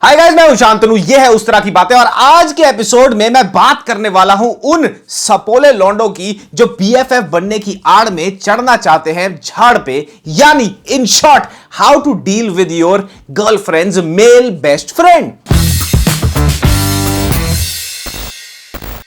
Hi guys, मैं हूं शांतनु। ये है उस तरह की बातें और आज के एपिसोड में मैं बात करने वाला हूं उन सपोले लौंडों की जो बीएफएफ बनने की आड़ में चढ़ना चाहते हैं झाड़ पे, यानी in short how to deal with your girlfriend's male best friend.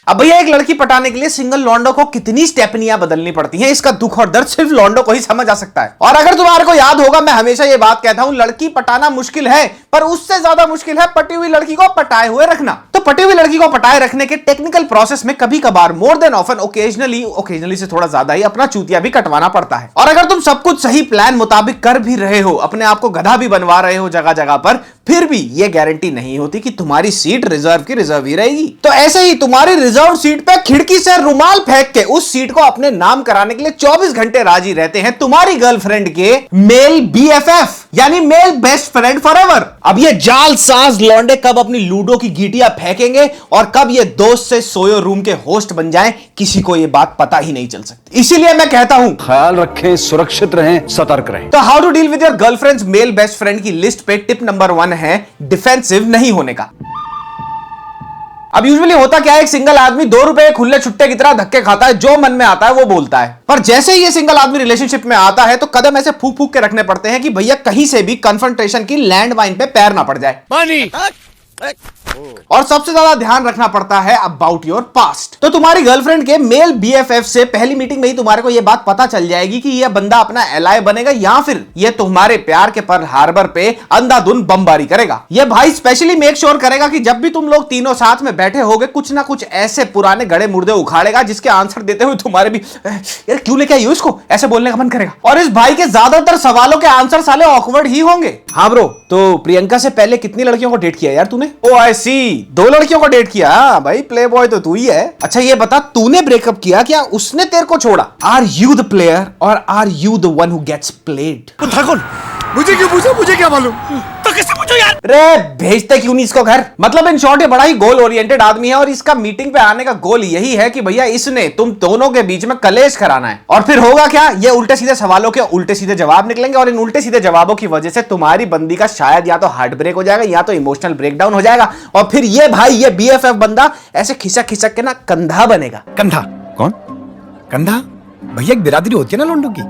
अब भैया, एक लड़की पटाने के लिए सिंगल लौंडो को कितनी स्टेपनियां बदलनी पड़ती हैं, इसका दुख और दर्द सिर्फ लौंडो को ही समझ आ सकता है। और अगर तुम्हारे को याद होगा, मैं हमेशा ये बात कहता हूं, लड़की पटाना मुश्किल है, पर उससे ज्यादा मुश्किल है पटी हुई लड़की को पटाए हुए रखना। तो पटी हुई लड़की को पटाए रखने के टेक्निकल प्रोसेस में कभी कभार मोर देन ऑफन ओकेजनली से थोड़ा ज्यादा ही अपना चूतिया भी कटवाना पड़ता है। और अगर तुम सब कुछ सही प्लान मुताबिक कर भी रहे हो, अपने आप को गधा भी बनवा रहे हो जगह जगह पर, फिर भी यह गारंटी नहीं होती कि तुम्हारी सीट रिजर्व की रिजर्व ही रहेगी। तो ऐसे ही तुम्हारी रिजर्व सीट पे खिड़की से रुमाल फेंक के उस सीट को अपने नाम कराने के लिए 24 घंटे राजी रहते हैं तुम्हारी गर्लफ्रेंड के मेल बीएफएफ, यानी मेल बेस्ट फ्रेंड फॉरएवर। अब ये जालसाज लौंडे कब अपनी लूडो की गीटियां फेंकेंगे और कब ये दोस्त से सोयो रूम के होस्ट बन जाएं, किसी को ये बात पता ही नहीं चल सकती। इसीलिए मैं कहता हूं, ख्याल रखें, सुरक्षित रहें, सतर्क रहें। तो how to deal with your girlfriend's male best friend की लिस्ट पे टिप नंबर 1 है डिफेंसिव नहीं होने का। अब यूजुअली होता क्या है, एक सिंगल आदमी 2 रुपए खुले छुट्टे की तरह धक्के खाता है, जो मन में आता है वो बोलता है। पर जैसे ही ये सिंगल आदमी रिलेशनशिप में आता है तो कदम ऐसे फूक फूक के रखने पड़ते हैं कि भैया कहीं से भी कन्फ्रंटेशन की लैंड माइन पे पैर ना पड़ जाए। पानी और सबसे ज्यादा ध्यान रखना पड़ता है अबाउट योर पास्ट। तो तुम्हारी गर्लफ्रेंड के मेल बीएफएफ से पहली मीटिंग में ही तुम्हारे को यह बात पता चल जाएगी कि यह बंदा अपना एलाय बनेगा या फिर यह तुम्हारे प्यार के पर्ल हार्बर पे अंधाधुंध बमबारी करेगा। यह भाई स्पेशली मेक श्योर करेगा कि जब भी तुम लोग तीनों साथ में बैठे होगे, कुछ ना कुछ ऐसे पुराने गड़े मुर्दे उखाड़ेगा जिसके आंसर देते हुए तुम्हारे भी यार क्यों लेके आई हो इसको, ऐसे बोलने का मन करेगा। और इस भाई के ज्यादातर सवालों के आंसर साले ऑकवर्ड ही होंगे। हाँ ब्रो, तो प्रियंका से पहले कितनी लड़कियों को डेट किया यार तूने? ओ आई सी, 2 लड़कियों को डेट किया। भाई प्ले बॉय तो तू ही है। अच्छा ये बता, तूने ब्रेकअप किया क्या उसने तेरे को छोड़ा? आर यू द प्लेयर और are you the one who gets played? मुझे क्यों पूछा? मुझे क्या मालूम? तो किससे पूछो यार? रे भेजते क्यों नहीं इसको घर? मतलब इन शॉर्ट ये बड़ा ही गोल ओरिएंटेड आदमी है और इसका मीटिंग पे आने का गोल यही है कि भैया इसने तुम दोनों के बीच में कलेश कराना है। और फिर होगा क्या, ये उल्टे सीधे सवालों के उल्टे सीधे जवाब निकलेंगे और इन उल्टे सीधे जवाबों की वजह से तुम्हारी बंदी का शायद या तो हार्ट ब्रेक हो जाएगा या तो इमोशनल ब्रेकडाउन हो जाएगा। और फिर ये भाई, ये बीएफएफ बंदा ऐसे खिसक खिसक के ना कंधा बनेगा। कंधा? कौन कंधा? भैया एक बिरादरी होती है ना लोंडों की,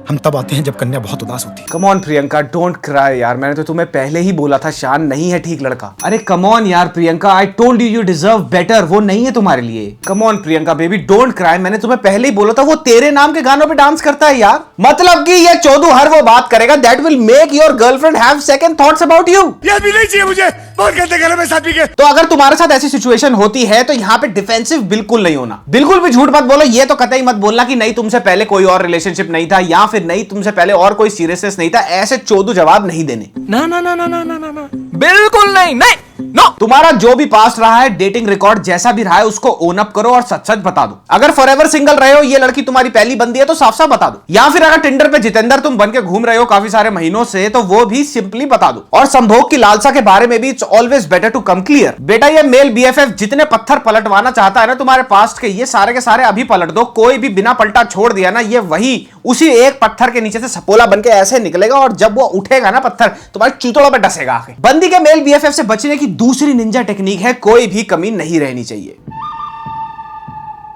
हम तब आते हैं जब कन्या बहुत उदास होती है। Come on Priyanka, don't cry यार, मैंने तो तुम्हें पहले ही बोला था शान नहीं है ठीक लड़का। अरे कम ऑन यार Priyanka, I told you deserve better, वो नहीं है तुम्हारे लिए। Come on Priyanka baby, don't cry, मैंने तुम्हें पहले ही बोला था वो तेरे नाम के गानों पे डांस करता है यार। मतलब कि ये चौधू हर वो बात करेगा that will make your girlfriend have second thoughts about you. ये भी नहीं चाहिए मुझे, बहुत कहते गले में साथ भी के। तो अगर तुम्हारे साथ ऐसी सिचुएशन होती है तो यहाँ पे डिफेंसिव बिल्कुल नहीं होना, बिल्कुल भी झूठ मत बोलो। ये तो कतई मत बोलना कि नहीं तुमसे पहले कोई और रिलेशनशिप नहीं था या फिर नहीं तुमसे पहले और कोई सीरियसनेस नहीं था, ऐसे चौधू जवाब नहीं देने। ना ना ना ना ना ना ना, बिल्कुल नहीं, नहीं नो। तुम्हारा जो भी पास्ट रहा है, डेटिंग रिकॉर्ड जैसा भी रहा है, उसको ओन अप करो और सच सच बता दो। अगर फॉरएवर सिंगल रहे हो, ये लड़की तुम्हारी पहली बंदी है तो साफ साफ बता दो। या फिर अगर टिंडर पे जितेंद्र तुम बन के घूम रहे हो काफी सारे महीनों से, तो वो भी सिंपली बता दो। और संभोग की लालसा के बारे में भी it's always better to come clear. बेटा ये मेल बीएफएफ जितने पत्थर पलटवाना चाहता है ना तुम्हारे पास्ट के, ये सारे अभी पलट दो। कोई भी बिना पलटा छोड़ दिया ना, ये वही उसी एक पत्थर के नीचे से सपोला बन के ऐसे निकलेगा और जब वो उठेगा ना पत्थर, तुम्हारे चूतड़ों पे डसेगा आके। बंदी के मेल बीएफएफ से बचने की दूसरी निंजा टेक्निक है, कोई भी कमी नहीं रहनी चाहिए।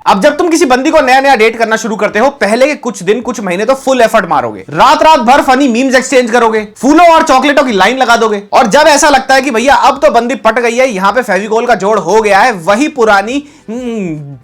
अब जब तुम किसी बंदी को नया नया डेट करना शुरू करते हो, पहले के कुछ दिन कुछ महीने तो फुल एफर्ट मारोगे, रात रात भर फनी मीम्स एक्सचेंज करोगे, फूलों और चॉकलेटों की लाइन लगा दोगे। और जब ऐसा लगता है कि भैया अब तो बंदी पट गई है, यहां पे फेविकोल का जोड़ हो गया है, वही पुरानी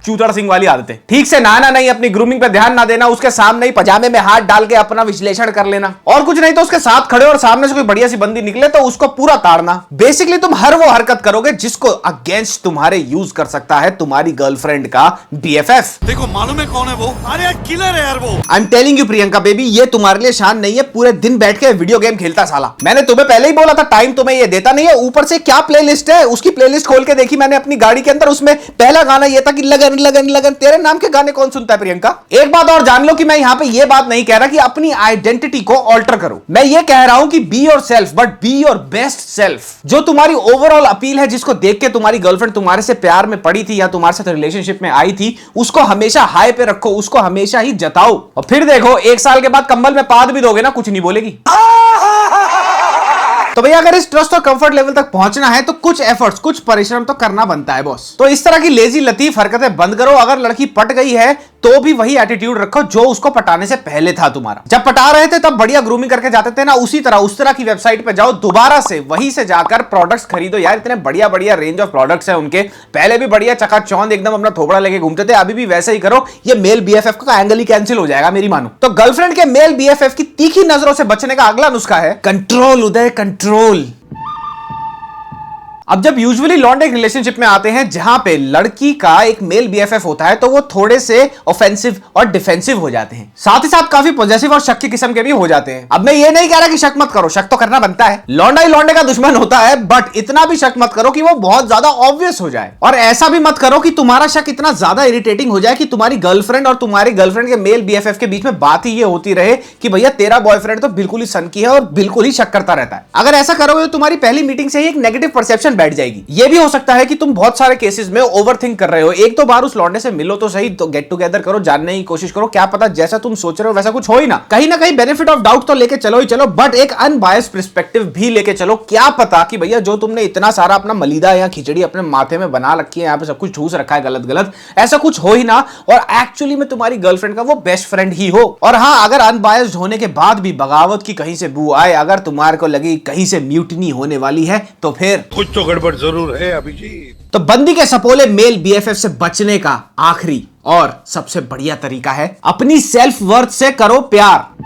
चूतड़ सिंह वाली आदतें, ठीक से नहाना नहीं, अपनी ग्रूमिंग पे ध्यान ना देना, उसके सामने ही पजामे में हाथ डाल के अपना विश्लेषण कर लेना, और कुछ नहीं तो उसके साथ खड़े और सामने से कोई बढ़िया सी बंदी निकले तो उसको पूरा ताड़ना। बेसिकली तुम हर वो हरकत करोगे जिसको अगेंस्ट तुम्हारे यूज कर सकता है तुम्हारी गर्लफ्रेंड का बीएफएफ। देखो मालूम है कौन है वो? अरे किलर है यार वो। I am telling you Priyanka baby, ये तुम्हारे लिए शान नहीं है, पूरे दिन बैठ के वीडियो गेम खेलता साला। मैंने तुम्हें पहले ही बोला था टाइम तुम्हें ये देता नहीं है। ऊपर से क्या प्लेलिस्ट है, उसकी प्लेलिस्ट खोल के देखी मैंने अपनी गाड़ी के अंदर, उसमें पहला गाना ये था कि लगन लगन लगन। तेरे नाम के गाने कौन सुनता है प्रियंका? एक बात और जान लो कि मैं यहां पे ये बात नहीं कह रहा कि अपनी आइडेंटिटी को ऑल्टर करो। मैं ये कह रहा हूं कि be your self, but be your best self. जो तुम्हारी ओवरऑल अपील है, जिसको देख के तुम्हारी गर्लफ्रेंड तुम्हारे से प्यार में पड़ी थी या तुम्हारे साथ रिलेशनशिप में आई थी, उसको हमेशा हाई पे रखो, उसको हमेशा ही जताओ। और फिर देखो 1 साल के बाद कंबल में पाद भी दोगे ना, कुछ नहीं बोलेगी। तो भैया अगर इस ट्रस्ट और कंफर्ट लेवल तक पहुंचना है तो कुछ एफर्ट्स, कुछ परिश्रम तो करना बनता है बॉस। तो इस तरह की लेजी लतीफ हरकतें बंद करो। अगर लड़की पट गई है तो भी वही एटीट्यूड रखो जो उसको पटाने से पहले था तुम्हारा। जब पटा रहे थे तब बढ़िया ग्रूमिंग करके जाते थे ना, उसी तरह उस तरह की वेबसाइट पे जाओ, दोबारा से वहीं से जाकर प्रोडक्ट्स खरीदो। यार इतने बढ़िया बढ़िया रेंज ऑफ प्रोडक्ट्स हैं उनके। पहले भी बढ़िया चकाचौंध एकदम अपना थोबड़ा लेके घूमते थे, अभी भी वैसे ही करो। ये मेल बीएफएफ का एंगल ही कैंसिल हो जाएगा मेरी मानो तो। गर्लफ्रेंड के मेल बीएफएफ की तीखी नजरों से बचने का अगला नुस्खा है कंट्रोल। उदय, कंट्रोल। अब जब यूजुअली लौंडे एक रिलेशनशिप में आते हैं जहां पे लड़की का एक मेल बीएफएफ होता है तो वो थोड़े से ऑफेंसिव और डिफेंसिव हो जाते हैं, साथ ही साथ काफी पॉजिटिव और शक की किस्म के भी हो जाते हैं। अब मैं ये नहीं कह रहा कि शक मत करो, शक तो करना बनता है, लौंडा ही लौंडे का दुश्मन होता है, बट इतना भी शक मत करो कि वो बहुत ज्यादा ऑब्वियस हो जाए। और ऐसा भी मत करो कि तुम्हारा शक इतना ज्यादा इरिटेटिंग हो जाए कि तुम्हारी गर्लफ्रेंड और तुम्हारी गर्लफ्रेंड के मेल बीएफएफ के बीच में बात ही ये होती रहे कि भैया तेरा बॉयफ्रेंड तो बिल्कुल ही सनकी है और बिल्कुल ही शक करता रहता है। अगर ऐसा करोगे तो तुम्हारी पहली मीटिंग से ही एक नेगेटिव परसेप्शन बैठ जाएगी। ये हो सकता है कि तुम बहुत सारे केसेस में ओवरथिंक कर रहे हो। एक तो बार उस लौंडे से मिलो तो सही, तो गेट टुगेदर करो, जानने की कोशिश करो, क्या पता जैसा तुम सोच रहे हो वैसा कुछ हो ही ना कहीं बेनिफिट ऑफ डाउट तो लेके चलो ही चलो, बट एक अनबायस्ड पर्सपेक्टिव भी लेके चलो। क्या पता कि भैया जो तुमने इतना सारा अपना मलीदा या खिचड़ी अपने माथे में बना रखी है, यहाँ पे सब कुछ ठूस रखा है गलत गलत, ऐसा कुछ हो ही ना और एक्चुअली में तुम्हारी गर्लफ्रेंड का वो बेस्ट फ्रेंड ही हो। और हाँ, अगर अनबायस्ड होने के बाद भी बगावत की कहीं से बू आए, अगर तुम्हारे को लगी कहीं से म्यूटनी होने वाली है तो फिर कुछ तो गड़बड़ जरूर है अभिजीत। तो बंदी के सपोले मेल बीएफएफ से बचने का आखिरी और सबसे बढ़िया तरीका है अपनी सेल्फ वर्थ से करो प्यार।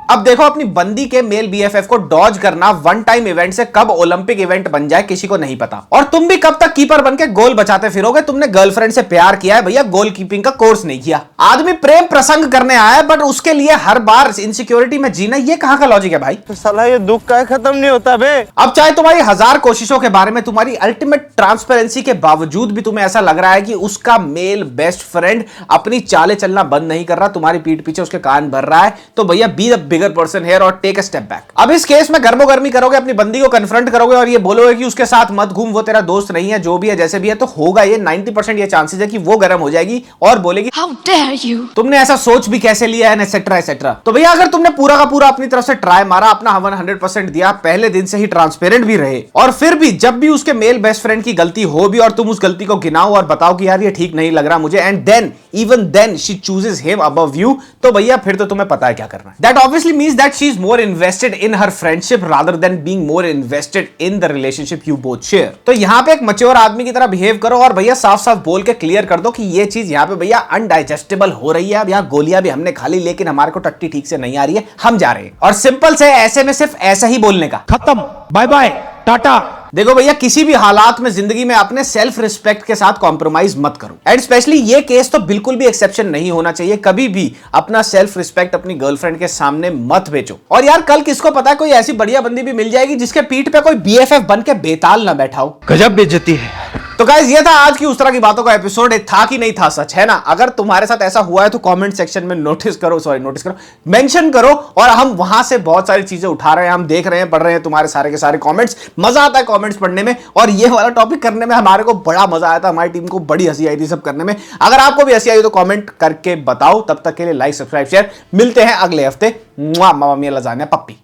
अब देखो, अपनी बंदी के मेल बीएफएफ को डॉज करना वन टाइम इवेंट से कब ओलंपिक इवेंट बन जाए किसी को नहीं पता, और तुम भी कब तक कीपर बनके गोल बचाते फिरोगे। तुमने गर्लफ्रेंड से प्यार किया है भैया, गोल कीपिंग का कोर्स नहीं किया। आदमी प्रेम प्रसंग करने आया है बट उसके लिए हर बार इनसिक्योरिटी में जीना, ये कहां का लॉजिक है भाई। तो साला ये दुख का खत्म नहीं होता बे। अब चाहे तुम्हारी 1000 कोशिशों के बारे में, तुम्हारी अल्टीमेट ट्रांसपेरेंसी के बावजूद भी तुम्हें ऐसा लग रहा है कि उसका मेल बेस्ट फ्रेंड अपनी चालें चलना बंद नहीं कर रहा, तुम्हारी पीठ पीछे उसके कान भर रहा है, तो भैया be the bigger person here और टेक अ स्टेप बैक। अब इस केस में गर्मो गर्मी करोगे, अपनी बंदी को कन्फ्रंट करोगे और ये बोलोगे कि उसके साथ मत घूम, वो तेरा दोस्त नहीं है, जो भी है जैसे भी है, तो होगा ये 90% ये चांसेस है कि वो गर्म हो जाएगी और बोलेगी How dare you? तुमने ऐसा सोच भी कैसे लिया है, एटसेट्रा एटसेट्रा। तो भैया अगर तुमने पूरा का पूरा अपनी तरफ से ट्राई मारा, अपना 100% दिया, पहले दिन से ही ट्रांसपेरेंट भी रहे, और फिर भी जब भी उसके मेल बेस्ट फ्रेंड की गलती हो भी और तुम उस गलती को गिनाओ और बताओ कि यार ये ठीक नहीं लग रहा मुझे, and then even then she chooses him above you, तो भैया फिर तो तुम्हें पता है क्या करना है। That obviously means that she is more invested in her friendship rather than being more invested in the relationship you both share. तो यहां पे एक मैच्योर आदमी की तरह बिहेव करो और भैया साफ साफ बोल के क्लियर कर दो कि ये चीज यहां पे भैया अनडाइजेस्टेबल हो रही है। अब यहां गोलियां भी हमने खा ली लेकिन हमारे को टट्टी ठीक से नहीं आ रही है, हम जा रहे हैं। और सिंपल से ऐसे में सिर्फ ऐसा ही बोलने का, खत्म, बाय बाय, टाटा। देखो भैया, किसी भी हालात में जिंदगी में अपने सेल्फ रिस्पेक्ट के साथ कॉम्प्रोमाइज मत करो, एंड स्पेशली ये केस तो बिल्कुल भी एक्सेप्शन नहीं होना चाहिए। कभी भी अपना सेल्फ रिस्पेक्ट अपनी गर्लफ्रेंड के सामने मत बेचो। और यार कल किसको पता है कोई ऐसी बढ़िया बंदी भी मिल जाएगी जिसके पीठ पे कोई बीएफएफ बन के बेताल ना बैठा हो। गजब बेइज्जती है। तो गाइस, ये था आज की उस तरह की बातों का एपिसोड। था कि नहीं था, सच है ना। अगर तुम्हारे साथ ऐसा हुआ है तो कमेंट सेक्शन में नोटिस करो, मेंशन करो, और हम वहां से बहुत सारी चीजें उठा रहे हैं, हम देख रहे हैं, पढ़ रहे हैं तुम्हारे सारे के सारे कमेंट्स। मजा आता है कमेंट्स पढ़ने में, और ये वाला टॉपिक करने में हमारे को बड़ा मजा आया था, हमारी टीम को बड़ी हंसी आई थी सब करने में। अगर आपको भी हंसी आई तो कमेंट करके बताओ। तब तक के लिए लाइक, सब्सक्राइब, शेयर। मिलते हैं अगले हफ्ते। मामा मिया लजानिया पप्पी।